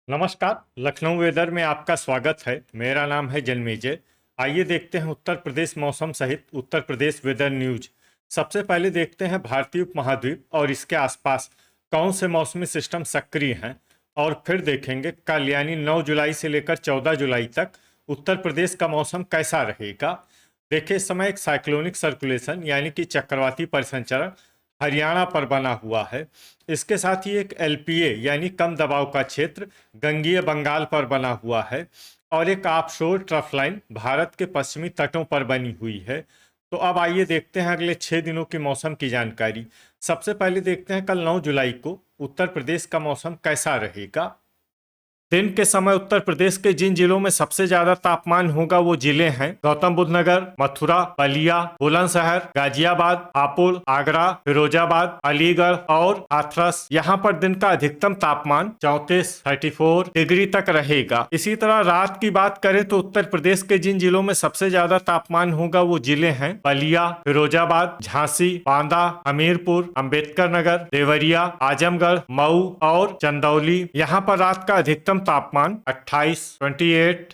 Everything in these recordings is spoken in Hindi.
नमस्कार। लखनऊ वेदर में आपका स्वागत है। मेरा नाम है जन्मेजय। आइए देखते हैं उत्तर प्रदेश मौसम सहित उत्तर प्रदेश वेदर न्यूज। सबसे पहले देखते हैं भारतीय उपमहाद्वीप और इसके आसपास कौन से मौसमी सिस्टम सक्रिय हैं, और फिर देखेंगे कल यानी 9 जुलाई से लेकर 14 जुलाई तक उत्तर प्रदेश का मौसम कैसा रहेगा। देखिए, इस समय एक साइक्लोनिक सर्कुलेशन यानी कि चक्रवाती परिसंचरण हरियाणा पर बना हुआ है। इसके साथ ही एक एलपीए यानी कम दबाव का क्षेत्र गंगीय बंगाल पर बना हुआ है, और एक ऑफशोर ट्रफ लाइन भारत के पश्चिमी तटों पर बनी हुई है। तो अब आइए देखते हैं अगले 6 दिनों की मौसम की जानकारी। सबसे पहले देखते हैं कल 9 जुलाई को उत्तर प्रदेश का मौसम कैसा रहेगा। दिन के समय उत्तर प्रदेश के जिन जिलों में सबसे ज्यादा तापमान होगा वो जिले हैं गौतम बुद्ध नगर, मथुरा, बलिया, बुलंदशहर, गाजियाबाद, हापुड़, आगरा, फिरोजाबाद, अलीगढ़ और हाथरस। यहाँ पर दिन का अधिकतम तापमान 34 डिग्री तक रहेगा। इसी तरह रात की बात करें तो उत्तर प्रदेश के जिन जिलों में सबसे ज्यादा तापमान होगा वो जिले हैं बलिया, फिरोजाबाद, झांसी, बांदा, हमीरपुर, अंबेडकर नगर, देवरिया, आजमगढ़, मऊ और चंदौली। यहाँ पर रात का अधिकतम तापमान 28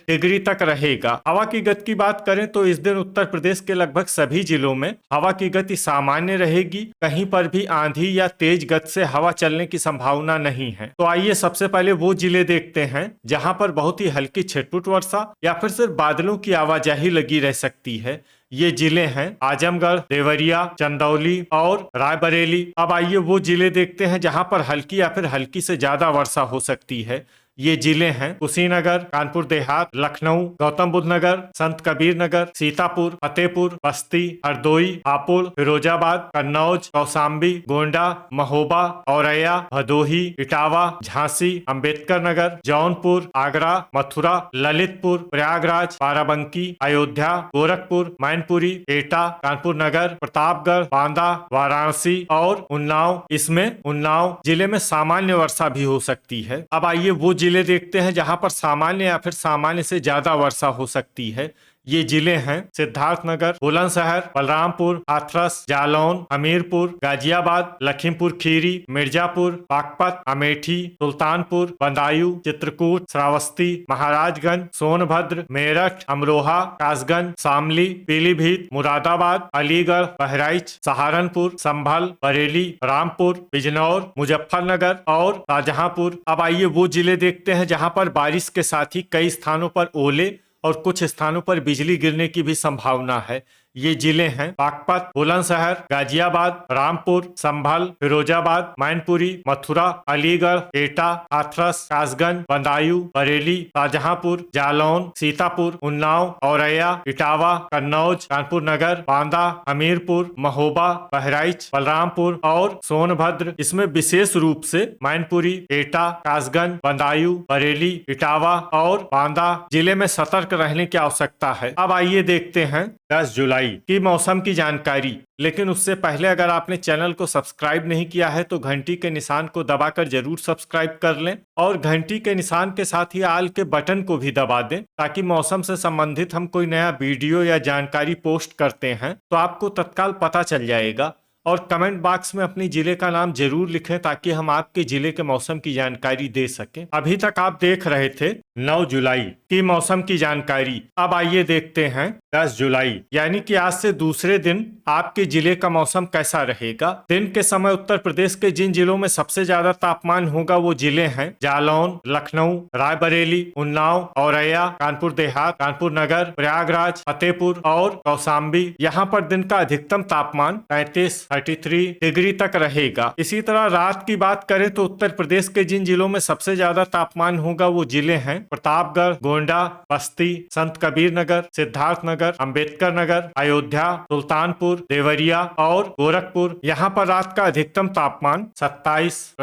डिग्री तक रहेगा। हवा की गति की बात करें तो इस दिन उत्तर प्रदेश के लगभग सभी जिलों में हवा की गति सामान्य रहेगी। कहीं पर भी आंधी या तेज गति से हवा चलने की संभावना नहीं है। तो आइए सबसे पहले वो जिले देखते हैं जहां पर बहुत ही हल्की छिटपुट वर्षा या फिर सिर्फ बादलों की आवाजाही लगी रह सकती है। ये जिले हैं आजमगढ़, देवरिया, चंदौली और रायबरेली। अब आइए वो जिले देखते हैं जहां पर हल्की या फिर हल्की से ज्यादा वर्षा हो सकती है। ये जिले हैं कुशीनगर, कानपुर देहात, लखनऊ, गौतम बुद्ध नगर, संत कबीर नगर, सीतापुर, फतेहपुर, बस्ती, हरदोई, हापुड़, फिरोजाबाद, कन्नौज, कौशाम्बी, गोंडा, महोबा, औरैया, भदोही, इटावा, झांसी, अंबेडकर नगर, जौनपुर, आगरा, मथुरा, ललितपुर, प्रयागराज, बाराबंकी, अयोध्या, गोरखपुर, मैनपुरी, एटा, कानपुर नगर, प्रतापगढ़, बांदा, वाराणसी और उन्नाव। इसमें उन्नाव जिले में सामान्य वर्षा भी हो सकती है। अब आइए वो जिले देखते हैं जहां पर सामान्य या फिर सामान्य से ज्यादा वर्षा हो सकती है। ये जिले हैं सिद्धार्थनगर, बुलंदशहर, बलरामपुर, हाथरस, जालौन, हमीरपुर, गाजियाबाद, लखीमपुर खीरी, मिर्जापुर, बागपत, अमेठी, सुल्तानपुर, बदायूं, चित्रकूट, श्रावस्ती, महाराजगंज, सोनभद्र, मेरठ, अमरोहा, कासगंज, शामली, पीलीभीत, मुरादाबाद, अलीगढ़, बहराइच, सहारनपुर, संभल, बरेली, रामपुर, बिजनौर, मुजफ्फरनगर और शाहजहांपुर। अब आइए वो जिले देखते हैं जहां पर बारिश के साथ ही कई स्थानों पर ओले और कुछ स्थानों पर बिजली गिरने की भी संभावना है। ये जिले हैं बागपत, बुलंदशहर, गाजियाबाद, रामपुर, संभल, फिरोजाबाद, मैनपुरी, मथुरा, अलीगढ़, एटा, हाथरस, कासगंज, बदायूं, बरेली, शाहजहांपुर, जालौन, सीतापुर, उन्नाव, औरैया, इटावा, कन्नौज, कानपुर नगर, बांदा, हमीरपुर, महोबा, बहराइच, बलरामपुर और सोनभद्र। इसमें विशेष रूप से मैनपुरी, एटा, कासगंज, बदायूं, बरेली, इटावा और बांदा जिले में सतर्क रहने की आवश्यकता है। अब आइए देखते हैं 10 जुलाई की मौसम की जानकारी। लेकिन उससे पहले अगर आपने चैनल को सब्सक्राइब नहीं किया है तो घंटी के निशान को दबाकर जरूर सब्सक्राइब कर लें, और घंटी के निशान के साथ ही आल के बटन को भी दबा दें, ताकि मौसम से संबंधित हम कोई नया वीडियो या जानकारी पोस्ट करते हैं तो आपको तत्काल पता चल जाएगा। और कमेंट बॉक्स में अपनी जिले का नाम जरूर लिखें ताकि हम आपके जिले के मौसम की जानकारी दे सकें। अभी तक आप देख रहे थे 9 जुलाई की मौसम की जानकारी। अब आइए देखते हैं 10 जुलाई यानी कि आज से दूसरे दिन आपके जिले का मौसम कैसा रहेगा। दिन के समय उत्तर प्रदेश के जिन जिलों में सबसे ज्यादा तापमान होगा वो जिले हैं जालौन, लखनऊ, रायबरेली, उन्नाव, औरैया, कानपुर देहात, कानपुर नगर, प्रयागराज, फतेहपुर और कौशाम्बी। यहाँ पर दिन का अधिकतम तापमान 33 डिग्री तक रहेगा। इसी तरह रात की बात करें तो उत्तर प्रदेश के जिन जिलों में सबसे ज्यादा तापमान होगा वो जिले हैं प्रतापगढ़, गोंडा, बस्ती, संत कबीर नगर, सिद्धार्थनगर, अंबेडकर नगर, अयोध्या, सुल्तानपुर, देवरिया और गोरखपुर। यहाँ पर रात का अधिकतम तापमान 27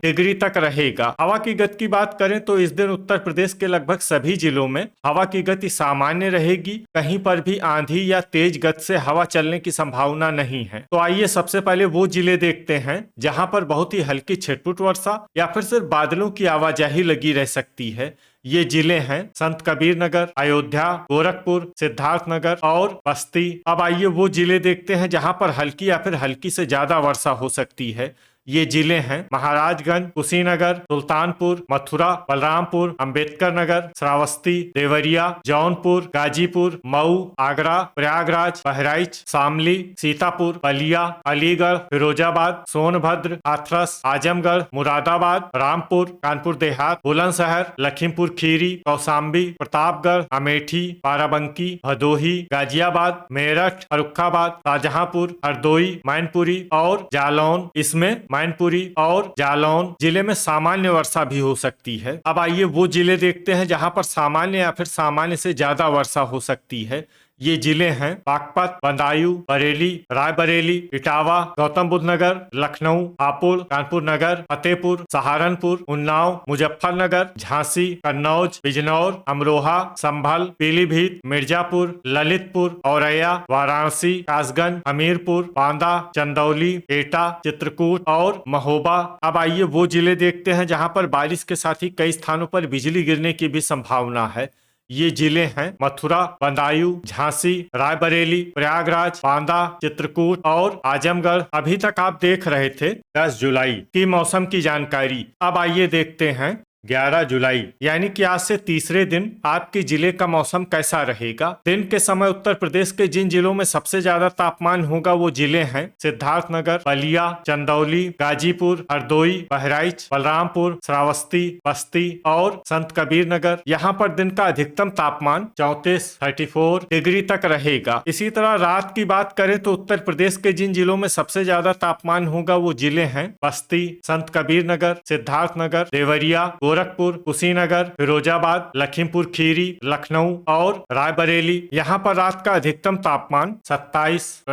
डिग्री तक रहेगा। हवा की गति की बात करें तो इस दिन उत्तर प्रदेश के लगभग सभी जिलों में हवा की गति सामान्य रहेगी। कहीं पर भी आंधी या तेज गति से हवा चलने की संभावना नहीं है। तो आइए सबसे पहले वो जिले देखते हैं जहां पर बहुत ही हल्की छिटपुट वर्षा या फिर सिर्फ बादलों की आवाजाही लगी रह सकती है। ये जिले हैं संत कबीर नगर, अयोध्या, गोरखपुर, सिद्धार्थनगर और बस्ती। अब आइए वो जिले देखते हैं जहां पर हल्की या फिर हल्की से ज्यादा वर्षा हो सकती है। ये जिले हैं महाराजगंज, कुशीनगर, सुल्तानपुर, मथुरा, बलरामपुर, अंबेडकर नगर, श्रावस्ती, देवरिया, जौनपुर, गाजीपुर, मऊ, आगरा, प्रयागराज, बहराइच, शामली, सीतापुर, बलिया, अलीगढ़, फिरोजाबाद, सोनभद्र, हाथरस, आजमगढ़, मुरादाबाद, रामपुर, कानपुर देहात, बुलंदशहर, लखीमपुर खीरी, कौशाम्बी, प्रतापगढ़, अमेठी, बाराबंकी, भदोही, गाजियाबाद, मेरठ, फर्रुखाबाद, शाहजहांपुर, हरदोई, मैनपुरी और जालौन। इसमें मैनपुरी और जालौन जिले में सामान्य वर्षा भी हो सकती है। अब आइए वो जिले देखते हैं जहां पर सामान्य या फिर सामान्य से ज्यादा वर्षा हो सकती है। ये जिले हैं बागपत, बदायूं, बरेली, रायबरेली, इटावा, गौतम बुद्ध नगर, लखनऊ, हापुड़, कानपुर नगर, फतेहपुर, सहारनपुर, उन्नाव, मुजफ्फरनगर, झांसी, कन्नौज, बिजनौर, अमरोहा, संभल, पीलीभीत, मिर्जापुर, ललितपुर, औरैया, वाराणसी, कासगंज, हमीरपुर, बांदा, चंदौली, एटा, चित्रकूट और महोबा। अब आइए वो जिले देखते हैं जहां पर बारिश के साथ ही कई स्थानों पर बिजली गिरने की भी संभावना है। ये जिले हैं मथुरा, बदायूं, झांसी, रायबरेली, प्रयागराज, बांदा, चित्रकूट और आजमगढ़। अभी तक आप देख रहे थे 10 जुलाई की मौसम की जानकारी। अब आइए देखते हैं 11 जुलाई यानी कि आज से तीसरे दिन आपके जिले का मौसम कैसा रहेगा। दिन के समय उत्तर प्रदेश के जिन जिलों में सबसे ज्यादा तापमान होगा वो जिले हैं सिद्धार्थनगर, बलिया, चंदौली, गाजीपुर, हरदोई, बहराइच, बलरामपुर, श्रावस्ती, बस्ती और संत कबीर नगर। यहाँ पर दिन का अधिकतम तापमान 34 डिग्री तक रहेगा। इसी तरह रात की बात करें तो उत्तर प्रदेश के जिन जिलों में सबसे ज्यादा तापमान होगा वो जिले हैं बस्ती, संत कबीर नगर, सिद्धार्थनगर, देवरिया, गोरखपुर, कुशीनगर, फिरोजाबाद, लखीमपुर खीरी, लखनऊ और रायबरेली। यहाँ पर रात का अधिकतम तापमान 27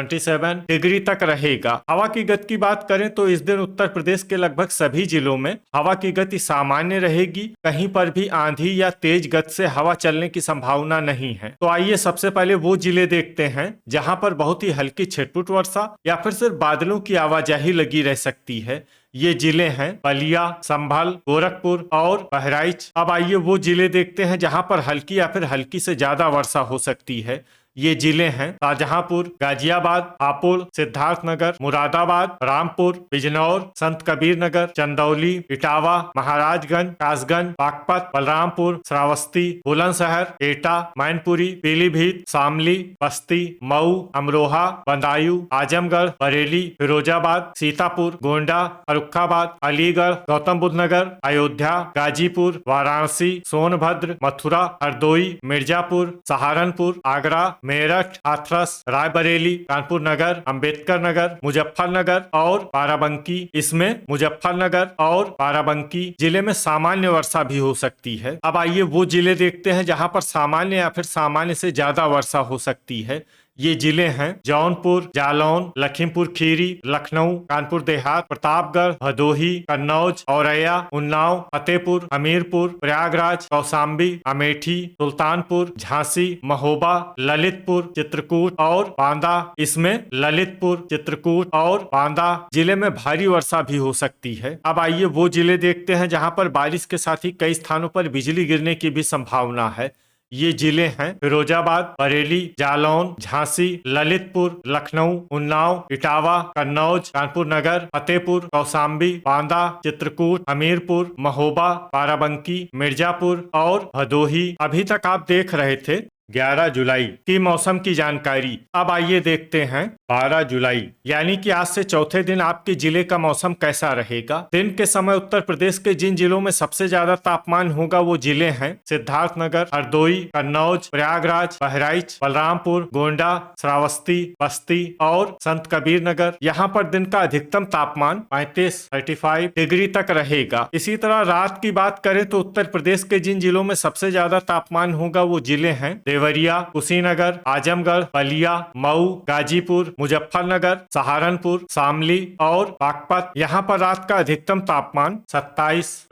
डिग्री तक रहेगा। हवा की गति की बात करें तो इस दिन उत्तर प्रदेश के लगभग सभी जिलों में हवा की गति सामान्य रहेगी। कहीं पर भी आंधी या तेज गति से हवा चलने की संभावना नहीं है। तो आइए सबसे पहले वो जिले देखते हैं जहाँ पर बहुत ही हल्की छिटपुट वर्षा या फिर सिर्फ बादलों की आवाजाही लगी रह सकती है। ये जिले हैं बलिया, संभल, गोरखपुर और बहराइच। अब आइए वो जिले देखते हैं जहां पर हल्की या फिर हल्की से ज्यादा वर्षा हो सकती है। ये जिले हैं शाहजहांपुर, गाजियाबाद, हापुड़, सिद्धार्थनगर, मुरादाबाद, रामपुर, बिजनौर, संत कबीर नगर, चंदौली, इटावा, महाराजगंज, कासगंज, बागपत, बलरामपुर, श्रावस्ती, बुलंदशहर, एटा, मैनपुरी, पीलीभीत, शामली, बस्ती, मऊ, अमरोहा, बदायूं, आजमगढ़, बरेली, फिरोजाबाद, सीतापुर, गोंडा, फर्रुखाबाद, अलीगढ़, गौतम बुद्ध नगर, अयोध्या, गाजीपुर, वाराणसी, सोनभद्र, मथुरा, हरदोई, मिर्जापुर, सहारनपुर, आगरा, मेरठ, हाथरस, रायबरेली, कानपुर नगर, अंबेडकर नगर, मुजफ्फरनगर और बाराबंकी। इसमें मुजफ्फरनगर और बाराबंकी जिले में सामान्य वर्षा भी हो सकती है। अब आइए वो जिले देखते हैं जहां पर सामान्य या फिर सामान्य से ज्यादा वर्षा हो सकती है। ये जिले हैं जौनपुर, जालौन, लखीमपुर खीरी, लखनऊ, कानपुर देहात, प्रतापगढ़, भदोही, कन्नौज, औरैया, उन्नाव, फतेहपुर, हमीरपुर, प्रयागराज, कौशाम्बी, अमेठी, सुल्तानपुर, झांसी, महोबा, ललितपुर, चित्रकूट और बांदा। इसमें ललितपुर, चित्रकूट और बांदा जिले में भारी वर्षा भी हो सकती है। अब आइए वो जिले देखते हैं जहां पर बारिश के साथ ही कई स्थानों पर बिजली गिरने की भी संभावना है। ये जिले हैं फिरोजाबाद, बरेली, जालौन, झांसी, ललितपुर, लखनऊ, उन्नाव, इटावा, कन्नौज, कानपुर नगर, फतेहपुर, कौशाम्बी, बांदा, चित्रकूट, हमीरपुर, महोबा, बाराबंकी, मिर्जापुर और भदोही। अभी तक आप देख रहे थे 11 जुलाई की मौसम की जानकारी। अब आइए देखते हैं 12 जुलाई यानी कि आज से चौथे दिन आपके जिले का मौसम कैसा रहेगा। दिन के समय उत्तर प्रदेश के जिन जिलों में सबसे ज्यादा तापमान होगा वो जिले हैं सिद्धार्थनगर, हरदोई, कन्नौज, प्रयागराज, बहराइच, बलरामपुर, गोंडा, श्रावस्ती, बस्ती और संत कबीर नगर। यहाँ पर दिन का अधिकतम तापमान 35 डिग्री तक रहेगा। इसी तरह रात की बात करें तो उत्तर प्रदेश के जिन जिलों में सबसे ज्यादा तापमान होगा वो जिले हैं देवरिया, कुशीनगर, आजमगढ़, बलिया, मऊ, गाजीपुर, मुजफ्फरनगर, सहारनपुर, शामली और बागपत। यहाँ पर रात का अधिकतम तापमान 27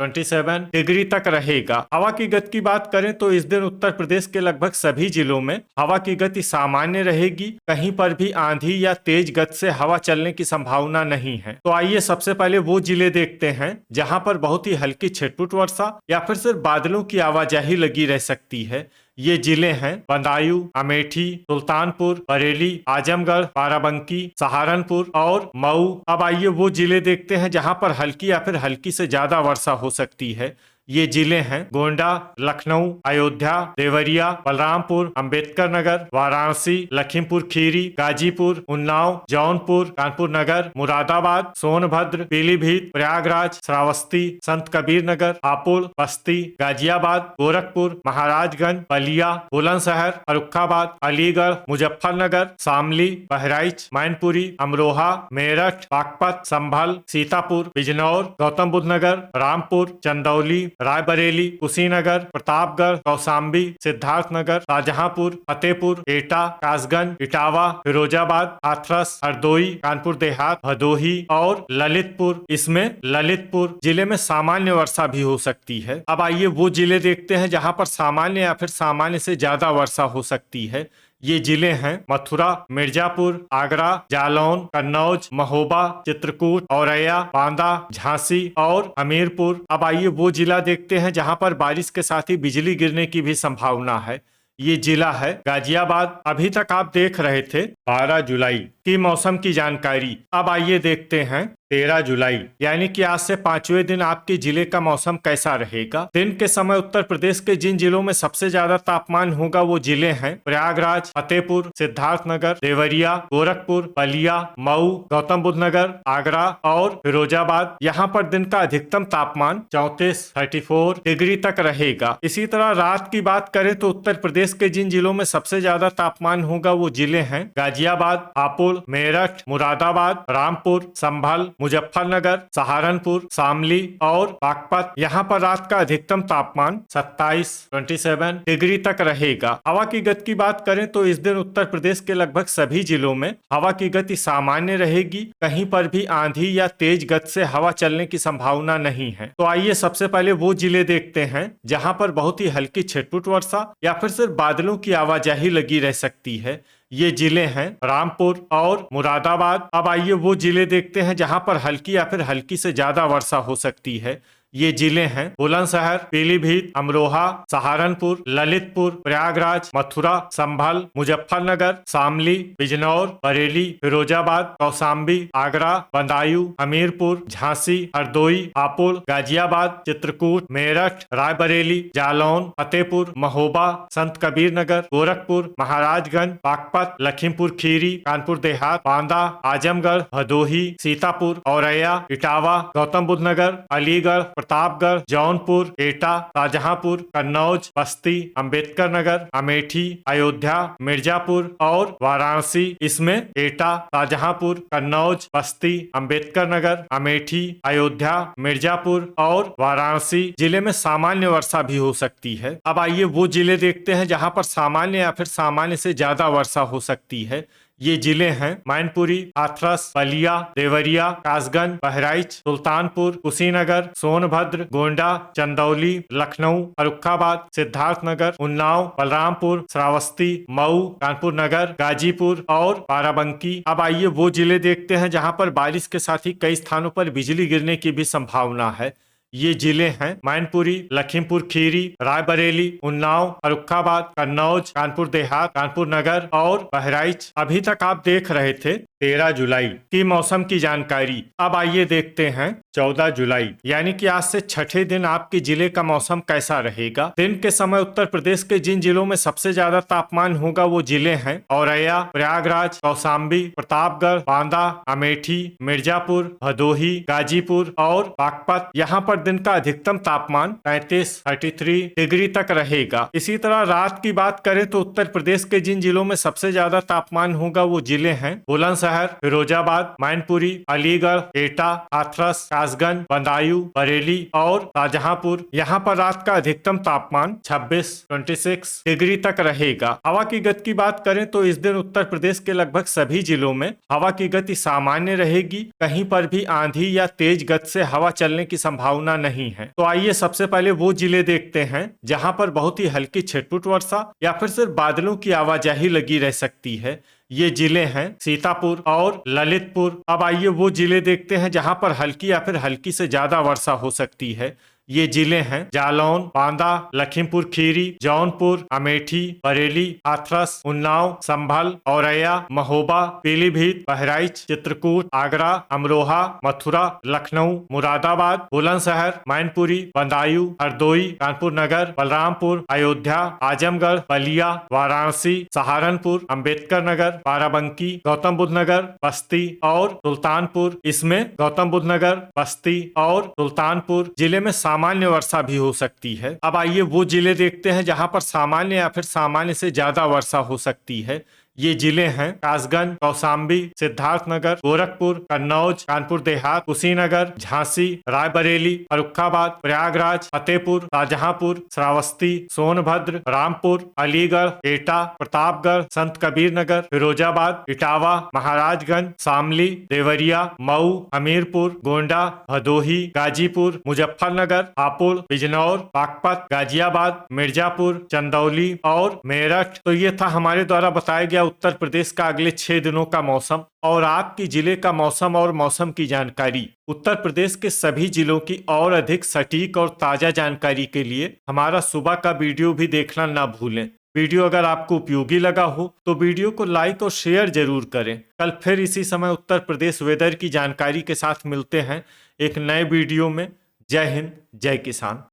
डिग्री तक रहेगा। हवा की गति की बात करें तो इस दिन उत्तर प्रदेश के लगभग सभी जिलों में हवा की गति सामान्य रहेगी। कहीं पर भी आंधी या तेज गति से हवा चलने की संभावना नहीं है। तो आइए सबसे पहले वो जिले देखते हैं जहाँ पर बहुत ही हल्की छिटपुट वर्षा या फिर सिर्फ बादलों की आवाजाही लगी रह सकती है। ये जिले हैं बदायूं, अमेठी, सुल्तानपुर, बरेली, आजमगढ़, बाराबंकी, सहारनपुर और मऊ। अब आइए वो जिले देखते हैं जहां पर हल्की या फिर हल्की से ज्यादा वर्षा हो सकती है। ये जिले हैं गोंडा, लखनऊ, अयोध्या, देवरिया, बलरामपुर, अंबेडकर नगर, वाराणसी, लखीमपुर खीरी, गाजीपुर, उन्नाव, जौनपुर, कानपुर नगर, मुरादाबाद, सोनभद्र, पीलीभीत, प्रयागराज, श्रावस्ती, संत कबीर नगर, हापुड़, बस्ती, गाजियाबाद, गोरखपुर, महाराजगंज, बलिया, बुलंदशहर, फर्रुखाबाद, अलीगढ़, मुजफ्फरनगर, शामली, बहराइच, मैनपुरी, अमरोहा, मेरठ, बागपत, संभल, सीतापुर, बिजनौर, गौतम बुद्ध नगर, रामपुर, चंदौली, रायबरेली, कुशीनगर, प्रतापगढ़, कौशाम्बी, सिद्धार्थनगर, शाहजहांपुर, फतेहपुर, एटा, कासगंज, इटावा, फिरोजाबाद, हाथरस, हरदोई, कानपुर देहात, भदोही और ललितपुर। इसमें ललितपुर जिले में सामान्य वर्षा भी हो सकती है। अब आइए वो जिले देखते हैं जहां पर सामान्य या फिर सामान्य से ज्यादा वर्षा हो सकती है। ये जिले हैं मथुरा, मिर्जापुर, आगरा, जालौन, कन्नौज, महोबा, चित्रकूट, औरैया, बांदा, झांसी और हमीरपुर। अब आइए वो जिला देखते हैं जहां पर बारिश के साथ ही बिजली गिरने की भी संभावना है। ये जिला है गाजियाबाद। अभी तक आप देख रहे थे 12 जुलाई की मौसम की जानकारी। अब आइए देखते हैं 13 जुलाई यानी कि आज से 5वें दिन आपके जिले का मौसम कैसा रहेगा। दिन के समय उत्तर प्रदेश के जिन जिलों में सबसे ज्यादा तापमान होगा वो जिले हैं प्रयागराज, फतेहपुर, सिद्धार्थनगर, देवरिया, गोरखपुर, बलिया, मऊ, गौतम बुद्ध नगर, आगरा और फिरोजाबाद। यहाँ पर दिन का अधिकतम तापमान 34 डिग्री तक रहेगा। इसी तरह रात की बात करें तो उत्तर प्रदेश के जिन जिलों में सबसे ज्यादा तापमान होगा वो जिले हैं गाजियाबाद, हापुड़, मेरठ, मुरादाबाद, रामपुर, संभल, मुजफ्फरनगर, सहारनपुर, शामली और बागपत। यहाँ पर रात का अधिकतम तापमान 27 डिग्री तक रहेगा। हवा की गति की बात करें तो इस दिन उत्तर प्रदेश के लगभग सभी जिलों में हवा की गति सामान्य रहेगी। कहीं पर भी आंधी या तेज गति से हवा चलने की संभावना नहीं है। तो आइए सबसे पहले वो जिले देखते हैं जहाँ पर बहुत ही हल्की छिटपुट वर्षा या फिर सिर्फ बादलों की आवाजाही लगी रह सकती है। ये जिले हैं रामपुर और मुरादाबाद। अब आइए वो जिले देखते हैं जहां पर हल्की या फिर हल्की से ज्यादा वर्षा हो सकती है। ये जिले हैं बुलंदशहर, पीलीभीत, अमरोहा, सहारनपुर, ललितपुर, प्रयागराज, मथुरा, संभल, मुजफ्फरनगर, शामली, बिजनौर, बरेली, फिरोजाबाद, कौशाम्बी, आगरा, बदायूं, हमीरपुर, झांसी, हरदोई, हापुड़, गाजियाबाद, चित्रकूट, मेरठ, रायबरेली, जालौन, फतेहपुर, महोबा, संत कबीर नगर, गोरखपुर, महाराजगंज, बागपत, लखीमपुर खीरी, कानपुर देहात, बांदा, आजमगढ़, भदोही, सीतापुर, औरैया, इटावा, गौतम बुद्ध नगर, अलीगढ़, प्रतापगढ़, जौनपुर, एटा, शाहजहांपुर, कन्नौज, बस्ती, अंबेडकर नगर, अमेठी, अयोध्या, मिर्जापुर और वाराणसी। इसमें एटा, शाहजहांपुर, कन्नौज, बस्ती, अंबेडकर नगर, अमेठी, अयोध्या, मिर्जापुर और वाराणसी जिले में सामान्य वर्षा भी हो सकती है। अब आइए वो जिले देखते हैं जहां पर सामान्य या फिर सामान्य से ज्यादा वर्षा हो सकती है। ये जिले हैं मैनपुरी, हाथरस, बलिया, देवरिया, कासगंज, बहराइच, सुल्तानपुर, कुशीनगर, सोनभद्र, गोंडा, चंदौली, लखनऊ, फर्रुखाबाद, सिद्धार्थनगर, उन्नाव, बलरामपुर, श्रावस्ती, मऊ, कानपुर नगर, गाजीपुर और बाराबंकी। अब आइए वो जिले देखते हैं जहां पर बारिश के साथ ही कई स्थानों पर बिजली गिरने की भी संभावना है। ये जिले हैं मैनपुरी, लखीमपुर खीरी, रायबरेली, उन्नाव, फर्रुखाबाद, कन्नौज, कानपुर देहात, कानपुर नगर और बहराइच। अभी तक आप देख रहे थे 13 जुलाई की मौसम की जानकारी। अब आइए देखते हैं 14 जुलाई यानी कि आज से छठे दिन आपके जिले का मौसम कैसा रहेगा। दिन के समय उत्तर प्रदेश के जिन जिलों में सबसे ज्यादा तापमान होगा वो जिले हैं औरैया, प्रयागराज, कौशाम्बी, प्रतापगढ़, बांदा, अमेठी, मिर्जापुर, भदोही, गाजीपुर और बागपत। यहाँ पर दिन का अधिकतम तापमान 33 डिग्री तक रहेगा। इसी तरह रात की बात करें तो उत्तर प्रदेश के जिन जिलों में सबसे ज्यादा तापमान होगा वो जिले हैं बुलंदशहर, फिरोजाबाद, मैनपुरी, अलीगढ़, एटा, हाथरस, कासगंज, बदायूं, बरेली और शाहजहांपुर। यहाँ पर रात का अधिकतम तापमान 26 डिग्री तक रहेगा। हवा की गति की बात करें तो इस दिन उत्तर प्रदेश के लगभग सभी जिलों में हवा की गति सामान्य रहेगी। कहीं पर भी आंधी या तेज गति से हवा चलने की संभावना नहीं है। तो आइए सबसे पहले वो जिले देखते हैं जहां पर बहुत ही हल्की छिटपुट वर्षा या फिर सिर्फ बादलों की आवाजाही लगी रह सकती है। ये जिले हैं सीतापुर और ललितपुर। अब आइए वो जिले देखते हैं जहां पर हल्की या फिर हल्की से ज्यादा वर्षा हो सकती है। ये जिले हैं जालौन, बांदा, लखीमपुर खीरी, जौनपुर, अमेठी, बरेली, हाथरस, उन्नाव, संभल, औरैया, महोबा, पीलीभीत, बहराइच, चित्रकूट, आगरा, अमरोहा, मथुरा, लखनऊ, मुरादाबाद, बुलंदशहर, मैनपुरी, बदायूं, हरदोई, कानपुर नगर, बलरामपुर, अयोध्या, आजमगढ़, बलिया, वाराणसी, सहारनपुर, अंबेडकर नगर, बाराबंकी, गौतम बुद्ध नगर, बस्ती और सुल्तानपुर। इसमें गौतम बुद्ध नगर, बस्ती और सुल्तानपुर जिले में सामान्य वर्षा भी हो सकती है। अब आइए वो जिले देखते हैं जहां पर सामान्य या फिर सामान्य से ज्यादा वर्षा हो सकती है। ये जिले हैं कासगंज, कौशाम्बी, सिद्धार्थनगर, गोरखपुर, कन्नौज, कानपुर देहात, कुशीनगर, झांसी, रायबरेली, फर्रुखाबाद, प्रयागराज, फतेहपुर, शाहजहांपुर, श्रावस्ती, सोनभद्र, रामपुर, अलीगढ़, एटा, प्रतापगढ़, संत कबीर नगर, फिरोजाबाद, इटावा, महाराजगंज, शामली, देवरिया, मऊ, हमीरपुर, गोंडा, भदोही, गाजीपुर, मुजफ्फरनगर, हापुड़, बिजनौर, बागपत, गाजियाबाद, मिर्जापुर, चंदौली और मेरठ। तो ये था हमारे द्वारा बताया गया उत्तर प्रदेश का अगले 6 दिनों का मौसम और आपकी जिले का मौसम और मौसम की जानकारी। उत्तर प्रदेश के सभी जिलों की और अधिक सटीक और ताजा जानकारी के लिए हमारा सुबह का वीडियो भी देखना ना भूलें। वीडियो अगर आपको उपयोगी लगा हो तो वीडियो को लाइक और शेयर जरूर करें। कल फिर इसी समय उत्तर प्रदेश वेदर की जानकारी के साथ मिलते हैं एक नए वीडियो में। जय हिंद, जय किसान।